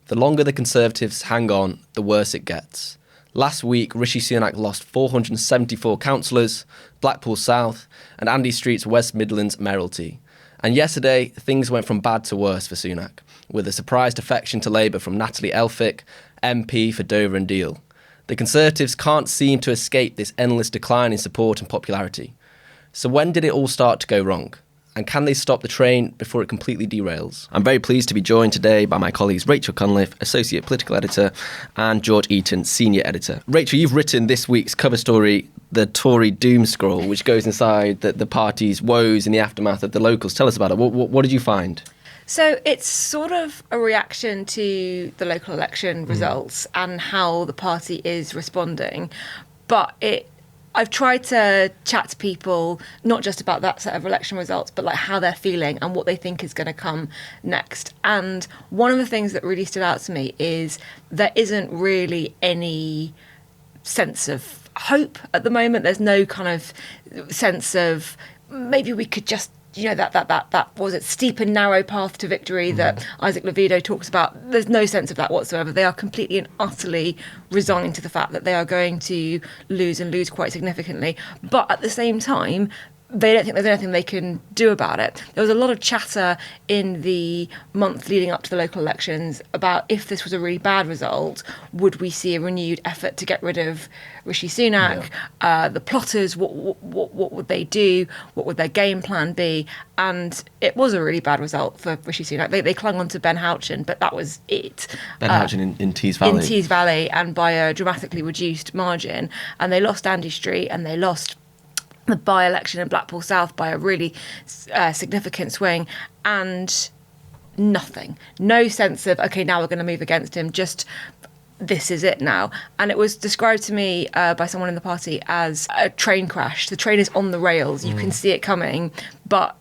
The longer the Conservatives hang on, the worse it gets. Last week, Rishi Sunak lost 474 councillors, Blackpool South, and Andy Street's West Midlands mayoralty. And yesterday, things went from bad to worse for Sunak, with a surprise defection to Labour from Natalie Elphicke MP for Dover and Deal. The Conservatives can't seem to escape this endless decline in support and popularity. So when did it all start to go wrong? And can they stop the train before it completely derails? I'm very pleased to be joined today by my colleagues Rachel Cunliffe, Associate Political Editor, and George Eaton, Senior Editor. Rachel, you've written this week's cover story, The Tory Doom Scroll, which goes inside the party's woes in the aftermath of the locals. Tell us about it. What did you find? So it's sort of a reaction to the local election results and how the party is responding. But I've tried to chat to people, not just about that set of election results, but like how they're feeling and what they think is going to come next. And one of the things that really stood out to me is there isn't really any sense of hope at the moment. There's no kind of sense of maybe we could just, that was it, steep and narrow path to victory that Isaac Levido talks about. There's no sense of that whatsoever. They are completely and utterly resigned to the fact that they are going to lose and lose quite significantly. But at the same time, they don't think there's anything they can do about it. There was a lot of chatter in the month leading up to the local elections about if this was a really bad result, would we see a renewed effort to get rid of Rishi Sunak? Yeah. The plotters, what would they do? What would their game plan be? And it was a really bad result for Rishi Sunak. They clung on to Ben Houchen, but that was it. Ben Houchen in Tees Valley. In Tees Valley, and by a dramatically reduced margin. And they lost Andy Street, and they lost the by-election in Blackpool South by a really significant swing, and nothing. No sense of, OK, now we're going to move against him, just this is it now. And it was described to me by someone in the party as a train crash. The train is on the rails, you can see it coming, but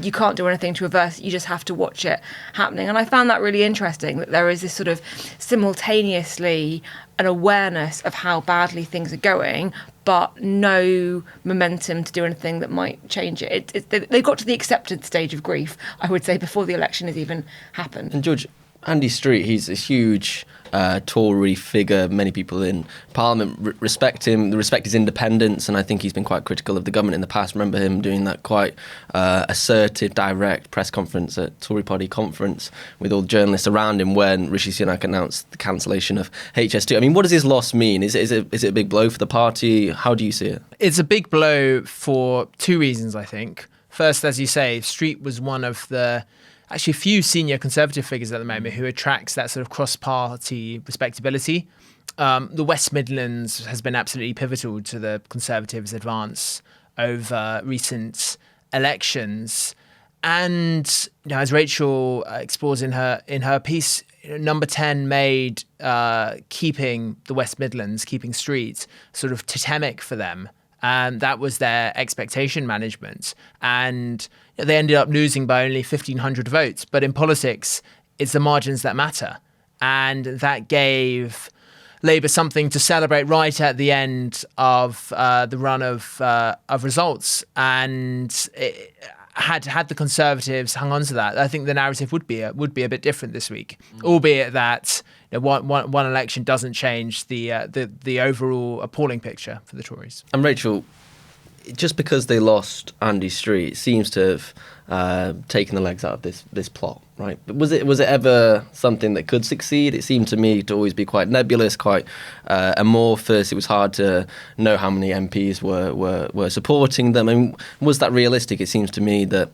you can't do anything to reverse it, you just have to watch it happening. And I found that really interesting, that there is this sort of simultaneously an awareness of how badly things are going, but no momentum to do anything that might change it. They got to the acceptance stage of grief, I would say, before the election has even happened. And George, Andy Street, he's a huge Tory figure. Many people in Parliament respect him, respect his independence, and I think he's been quite critical of the government in the past. Remember him doing that quite assertive, direct press conference at Tory party conference with all the journalists around him when Rishi Sunak announced the cancellation of HS2. I mean, what does his loss mean? Is it a big blow for the party? How do you see it? It's a big blow for two reasons, I think. First, as you say, Street was one of the actually few senior Conservative figures at the moment who attracts that sort of cross-party respectability. The West Midlands has been absolutely pivotal to the Conservatives' advance over recent elections. And as Rachel explores in her piece, Number 10 made keeping the West Midlands, keeping Street, sort of totemic for them. And that was their expectation management. And they ended up losing by only 1,500 votes. But in politics, it's the margins that matter. And that gave Labour something to celebrate right at the end of the run of results. And had the Conservatives hung on to that, I think the narrative would be a bit different this week, albeit that one election doesn't change the overall appalling picture for the Tories. And Rachel, just because they lost Andy Street, it seems to have taken the legs out of this plot, right? But was it ever something that could succeed? It seemed to me to always be quite nebulous, quite amorphous. It was hard to know how many MPs were supporting them. I mean, was that realistic? It seems to me that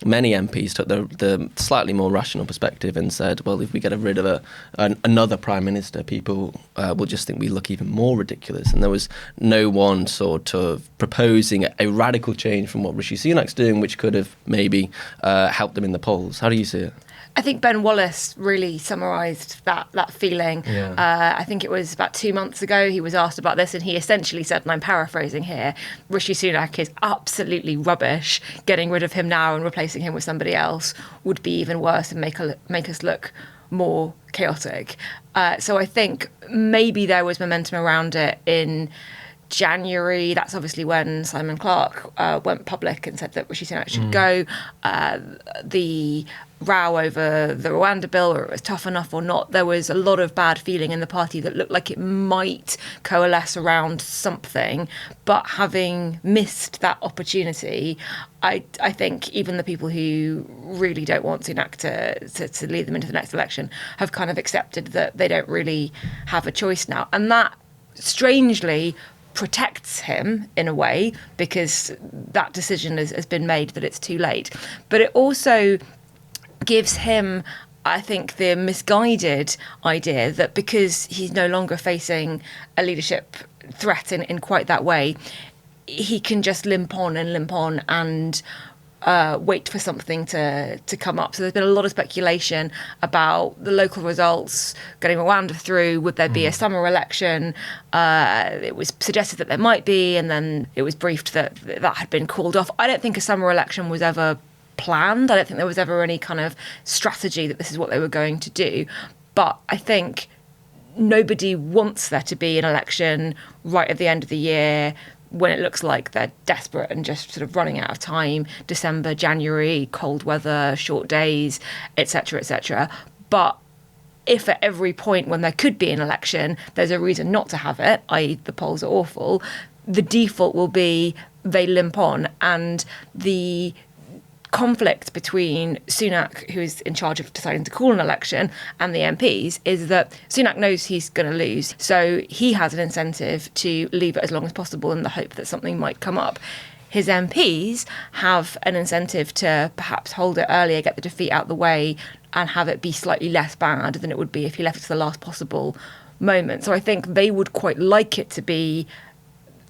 many MPs took the slightly more rational perspective and said, well, if we get rid of another Prime Minister, people will just think we look even more ridiculous. And there was no one sort of proposing a radical change from what Rishi Sunak's doing, which could have maybe helped them in the polls. How do you see it? I think Ben Wallace really summarised that feeling. Yeah. I think it was about 2 months ago he was asked about this, and he essentially said, and I'm paraphrasing here, Rishi Sunak is absolutely rubbish. Getting rid of him now and replacing him with somebody else would be even worse and make us look more chaotic. So I think maybe there was momentum around it in January, that's obviously when Simon Clarke went public and said that Rishi Sunak should go. The row over the Rwanda bill, whether it was tough enough or not, there was a lot of bad feeling in the party that looked like it might coalesce around something. But having missed that opportunity, I think even the people who really don't want Sunak to lead them into the next election have kind of accepted that they don't really have a choice now. And that, strangely, protects him in a way, because that decision has been made that it's too late. But it also gives him, I think, the misguided idea that because he's no longer facing a leadership threat in quite that way, he can just limp on and wait for something to come up. So there's been a lot of speculation about the local results, getting Rwanda through. Would there be a summer election? It was suggested that there might be, and then it was briefed that had been called off. I don't think a summer election was ever planned. I don't think there was ever any kind of strategy that this is what they were going to do. But I think nobody wants there to be an election right at the end of the year when it looks like they're desperate and just sort of running out of time. December, January, cold weather, short days, etc., etc. But if at every point when there could be an election, there's a reason not to have it, i.e. the polls are awful, the default will be they limp on. And the conflict between Sunak, who is in charge of deciding to call an election, and the MPs is that Sunak knows he's going to lose. So he has an incentive to leave it as long as possible in the hope that something might come up. His MPs have an incentive to perhaps hold it earlier, get the defeat out the way, and have it be slightly less bad than it would be if he left it to the last possible moment. So I think they would quite like it to be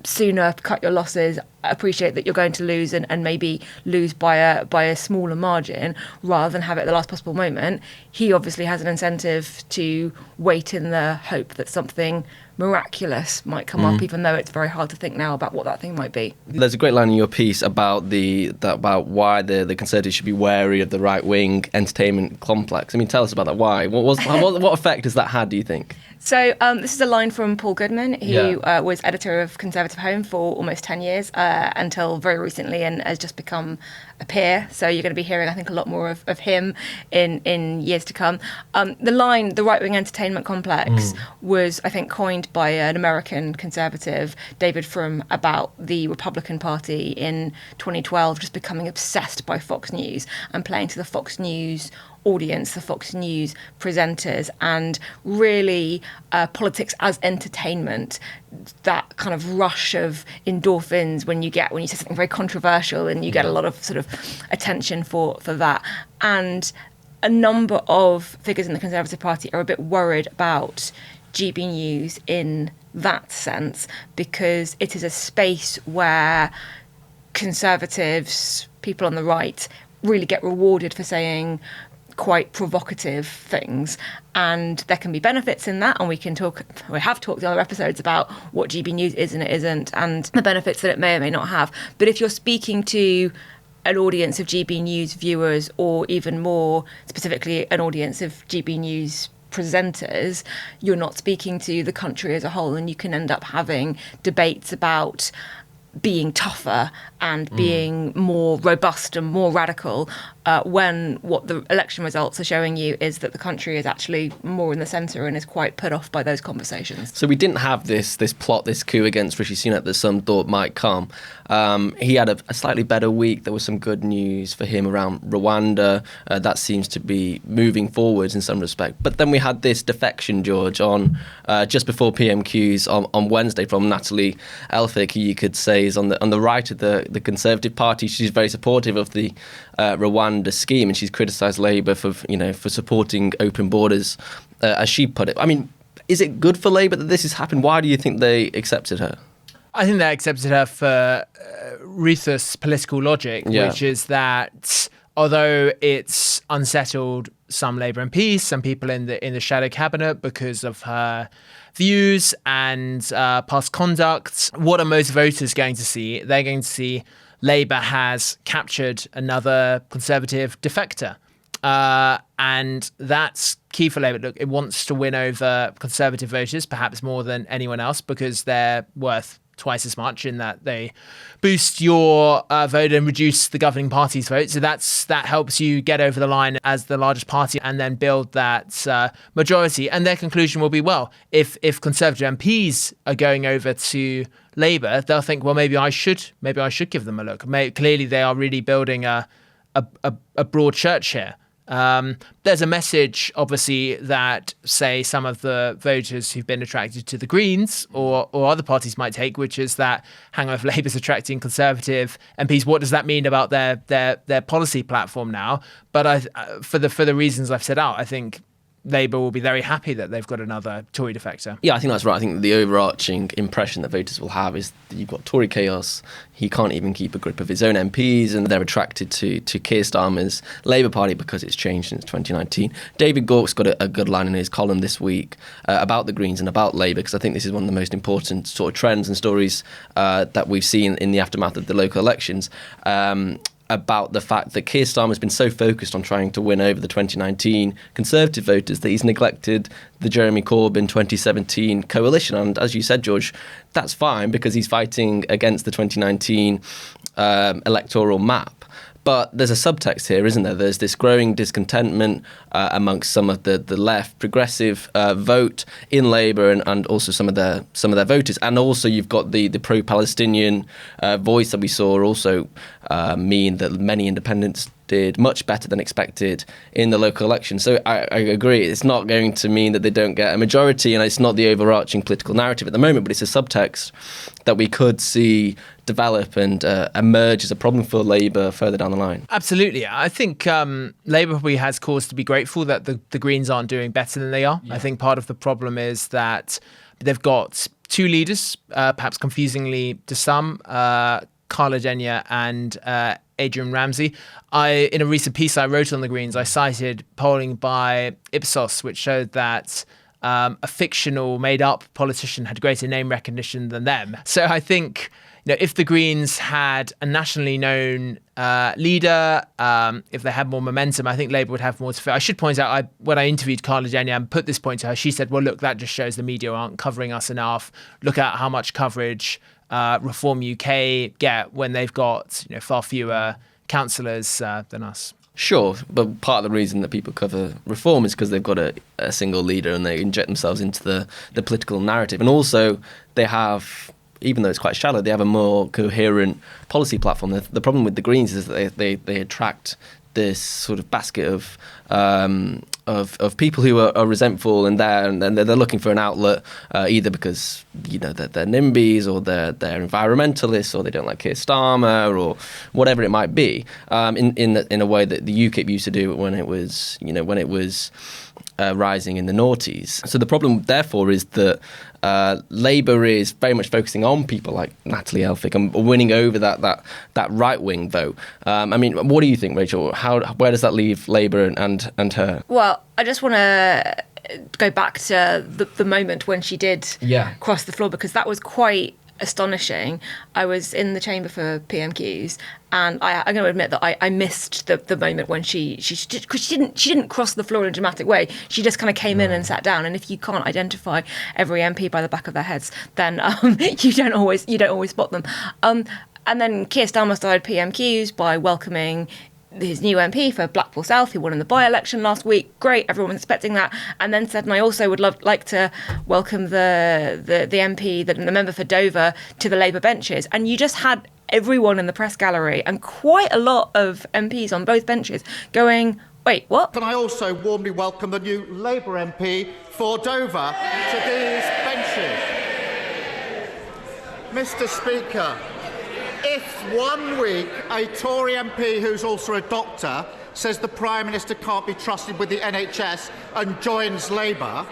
sooner, cut your losses, appreciate that you're going to lose and maybe lose by a smaller margin, rather than have it at the last possible moment. He obviously has an incentive to wait in the hope that something miraculous might come up, even though it's very hard to think now about what that thing might be. There's a great line in your piece about about why the Conservatives should be wary of the right-wing entertainment complex. I mean, tell us about that. Why? What effect has that had, do you think? So this is a line from Paul Goodman, who was editor of Conservative Home for almost 10 years until very recently, and has just become a peer. So you're going to be hearing, I think, a lot more of him in years to come. The line, the right-wing entertainment complex, was, I think, coined by an American conservative, David Frum, about the Republican Party in 2012 just becoming obsessed by Fox News and playing to the Fox News audience, the Fox News presenters, and really politics as entertainment, that kind of rush of endorphins when you say something very controversial, and you get a lot of sort of attention for that. And a number of figures in the Conservative Party are a bit worried about GB News in that sense, because it is a space where Conservatives, people on the right, really get rewarded for saying quite provocative things, and there can be benefits in that, and we have talked in other episodes about what GB News is and it isn't, and the benefits that it may or may not have. But if you're speaking to an audience of GB News viewers, or even more specifically an audience of GB News presenters, you're not speaking to the country as a whole, and you can end up having debates about being tougher and being more robust and more radical, when what the election results are showing you is that the country is actually more in the centre and is quite put off by those conversations. So we didn't have this plot, this coup against Rishi Sunak that some thought might come. He had a slightly better week. There was some good news for him around Rwanda. That seems to be moving forwards in some respect. But then we had this defection, George, on just before PMQs on Wednesday from Natalie Elphicke, who you could say is on the right of the Conservative Party. She's very supportive of the Rwanda scheme, and she's criticised Labour for supporting open borders, as she put it. I mean, is it good for Labour that this has happened? Why do you think they accepted her? I think they accepted her for ruthless political logic, which is that although it's unsettled some Labour MPs, some people in the shadow cabinet because of her views and past conduct, what are most voters going to see? They're going to see Labour has captured another Conservative defector. And that's key for Labour. Look, it wants to win over Conservative voters, perhaps more than anyone else, because they're worth twice as much in that they boost your vote and reduce the governing party's vote. So that helps you get over the line as the largest party and then build that majority. And their conclusion will be, well, if Conservative MPs are going over to Labour, they'll think, well, maybe I should give them a look. Clearly, they are really building a broad church here. There's a message, obviously, that, say, some of the voters who've been attracted to the Greens or other parties might take, which is that, hang on, if Labour's attracting Conservative MPs, what does that mean about their policy platform now? But for the reasons I've set out, I think Labour will be very happy that they've got another Tory defector. Yeah, I think that's right. I think the overarching impression that voters will have is that you've got Tory chaos. He can't even keep a grip of his own MPs, and they're attracted to Keir Starmer's Labour Party because it's changed since 2019. David Gauke's got a good line in his column this week about the Greens and about Labour, because I think this is one of the most important sort of trends and stories that we've seen in the aftermath of the local elections. About the fact that Keir Starmer's been so focused on trying to win over the 2019 Conservative voters that he's neglected the Jeremy Corbyn 2017 coalition. And as you said, George, that's fine because he's fighting against the 2019 electoral map. But there's a subtext here, isn't there? There's this growing discontentment amongst some of the left progressive vote in Labour and also some of their voters. And also you've got the pro-Palestinian voice that we saw also mean that many independents did much better than expected in the local election. So I agree, it's not going to mean that they don't get a majority, and it's not the overarching political narrative at the moment, but it's a subtext that we could see develop and emerge as a problem for Labour further down the line. Absolutely. I think Labour probably has cause to be grateful that the Greens aren't doing better than they are. Yeah. I think part of the problem is that they've got two leaders, perhaps confusingly to some, Carla Denyer and Adrian Ramsey. In a recent piece I wrote on the Greens, I cited polling by Ipsos, which showed that a fictional, made-up politician had greater name recognition than them. So I think, if the Greens had a nationally known leader, if they had more momentum, I think Labour would have more to fear. I should point out, when I interviewed Carla Denyer and put this point to her, she said, well, look, that just shows the media aren't covering us enough. Look at how much coverage Reform UK get when they've got far fewer councillors than us. Sure, but part of the reason that people cover Reform is because they've got a single leader and they inject themselves into the political narrative. And also they have, even though it's quite shallow, they have a more coherent policy platform. The problem with the Greens is that they attract this sort of basket of people who are resentful and they're looking for an outlet, either because they're NIMBYs or they're environmentalists or they don't like Keir Starmer or whatever it might be, in a way that the UKIP used to do when it was rising in the noughties. So the problem, therefore, is that Labour is very much focusing on people like Natalie Elphicke and winning over that right-wing vote. What do you think, Rachel? Where does that leave Labour and her? Well, I just want to go back to the moment when she did cross the floor, because that was quite astonishing. I was in the chamber for PMQs, and I'm going to admit that I missed the moment when she didn't cross the floor in a dramatic way. She just kind of came in and sat down. And if you can't identify every MP by the back of their heads, then you don't always spot them. And then Keir Starmer started PMQs by welcoming his new MP for Blackpool South, who won in the by-election last week. Great, everyone was expecting that. And then said, and I also would like to welcome the MP, the member for Dover, to the Labour benches. And you just had everyone in the press gallery and quite a lot of MPs on both benches going, wait, what? Can I also warmly welcome the new Labour MP for Dover to these benches? Mr. Speaker, if 1 week a Tory MP who's also a doctor says the Prime Minister can't be trusted with the NHS and joins Labour,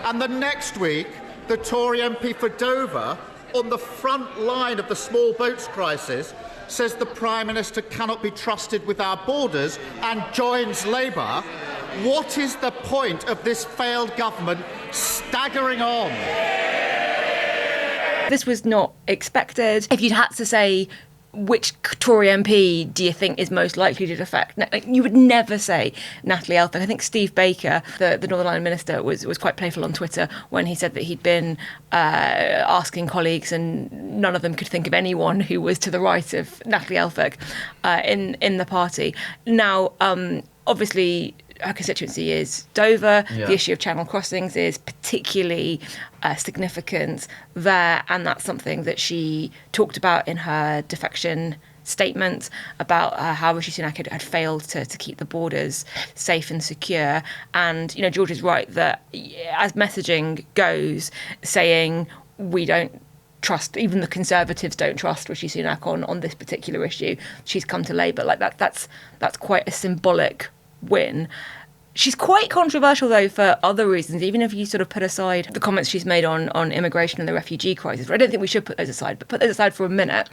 and the next week the Tory MP for Dover, on the front line of the small boats crisis, says the Prime Minister cannot be trusted with our borders and joins Labour, what is the point of this failed government staggering on? This was not expected. If you'd had to say which Tory MP do you think is most likely to defect? You would never say Natalie Elphicke. I think Steve Baker, the Northern Ireland minister, was quite playful on Twitter when he said that he'd been asking colleagues and none of them could think of anyone who was to the right of Natalie Elphicke in the party. Now, obviously, her constituency is Dover. Yeah. The issue of channel crossings is particularly significant there, and that's something that she talked about in her defection statement about how Rishi Sunak had failed to keep the borders safe and secure. And, George is right that as messaging goes, saying we don't trust, even the Conservatives don't trust Rishi Sunak on this particular issue, she's come to Labour. Like that's quite a symbolic win. She's quite controversial, though, for other reasons, even if you sort of put aside the comments she's made on immigration and the refugee crisis. I don't think we should put those aside, but put those aside for a minute.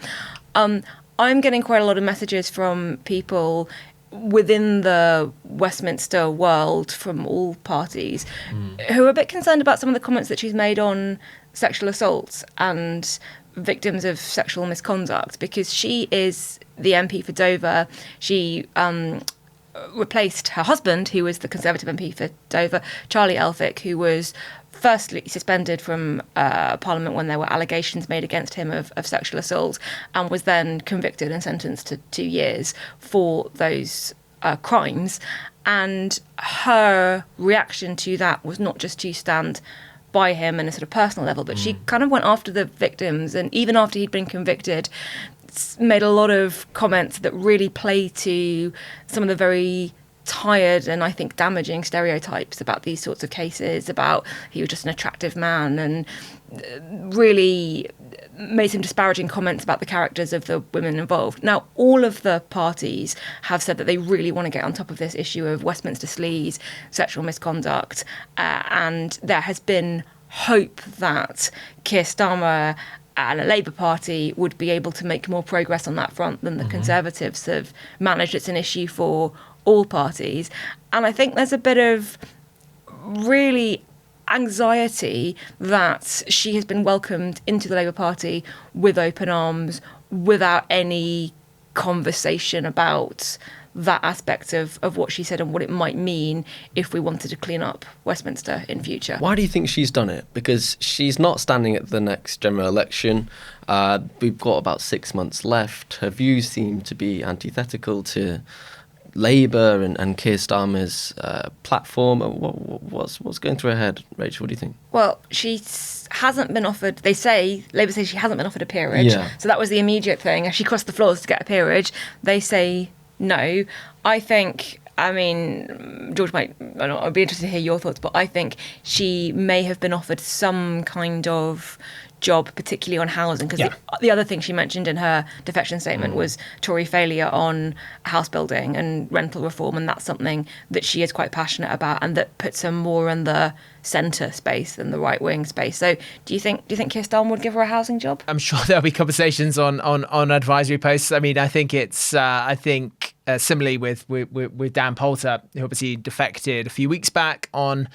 I'm getting quite a lot of messages from people within the Westminster world from all parties who are a bit concerned about some of the comments that she's made on sexual assaults and victims of sexual misconduct, because she is the MP for Dover. She replaced her husband, who was the Conservative MP for Dover, Charlie Elphicke, who was firstly suspended from Parliament when there were allegations made against him of sexual assault, and was then convicted and sentenced to 2 years for those crimes. And her reaction to that was not just to stand by him in a sort of personal level, but she kind of went after the victims, and even after he'd been convicted, made a lot of comments that really play to some of the very tired and I think damaging stereotypes about these sorts of cases, about he was just an attractive man, and really made some disparaging comments about the characters of the women involved. Now, all of the parties have said that they really want to get on top of this issue of Westminster sleaze, sexual misconduct, and there has been hope that Keir Starmer and a Labour Party would be able to make more progress on that front than the Conservatives have managed. It's an issue for all parties. And I think there's a bit of really anxiety that she has been welcomed into the Labour Party with open arms without any conversation about that aspect of what she said and what it might mean if we wanted to clean up Westminster in future. Why do you think she's done it? Because she's not standing at the next general election. We've got about 6 months left. Her views seem to be antithetical to Labour and Keir Starmer's platform. What's going through her head, Rachel? What do you think? Well, she hasn't been offered, Labour say she hasn't been offered a peerage. Yeah. So that was the immediate thing. As she crossed the floors to get a peerage, they say no. George I'd be interested to hear your thoughts, but I think she may have been offered some kind of job, particularly on housing, because the other thing she mentioned in her defection statement was Tory failure on house building and rental reform, and that's something that she is quite passionate about and that puts her more in the centre space than the right wing space. So do you think Keir Starmer would give her a housing job? I'm sure there'll be conversations on advisory posts. I mean, I think it's similarly with Dan Poulter, who obviously defected a few weeks back on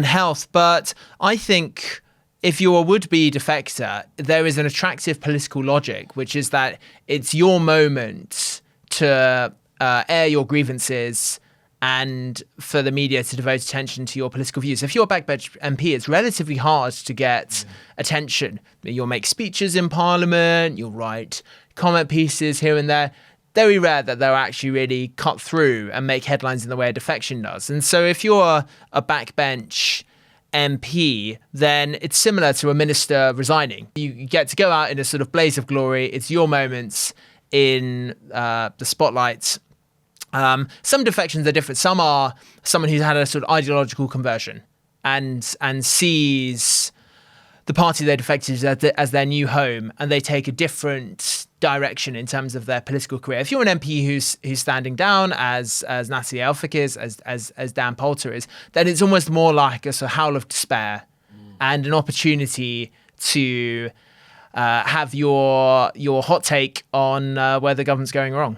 health. But I think if you're a would-be defector, there is an attractive political logic, which is that it's your moment to air your grievances and for the media to devote attention to your political views. If you're a backbench MP, it's relatively hard to get attention. You'll make speeches in Parliament, you'll write comment pieces here and there. Very rare that they'll actually really cut through and make headlines in the way a defection does. And so if you're a backbench MP, then it's similar to a minister resigning. You get to go out in a sort of blaze of glory. It's your moments in the spotlight. Some defections are different. Some are someone who's had a sort of ideological conversion and sees the party they defected as their new home, and they take a different direction in terms of their political career. If you're an MP who's standing down, as Natalie Elphicke is, as Dan Poulter is, then it's almost more like a sort of howl of despair and an opportunity to have your hot take on where the government's going wrong.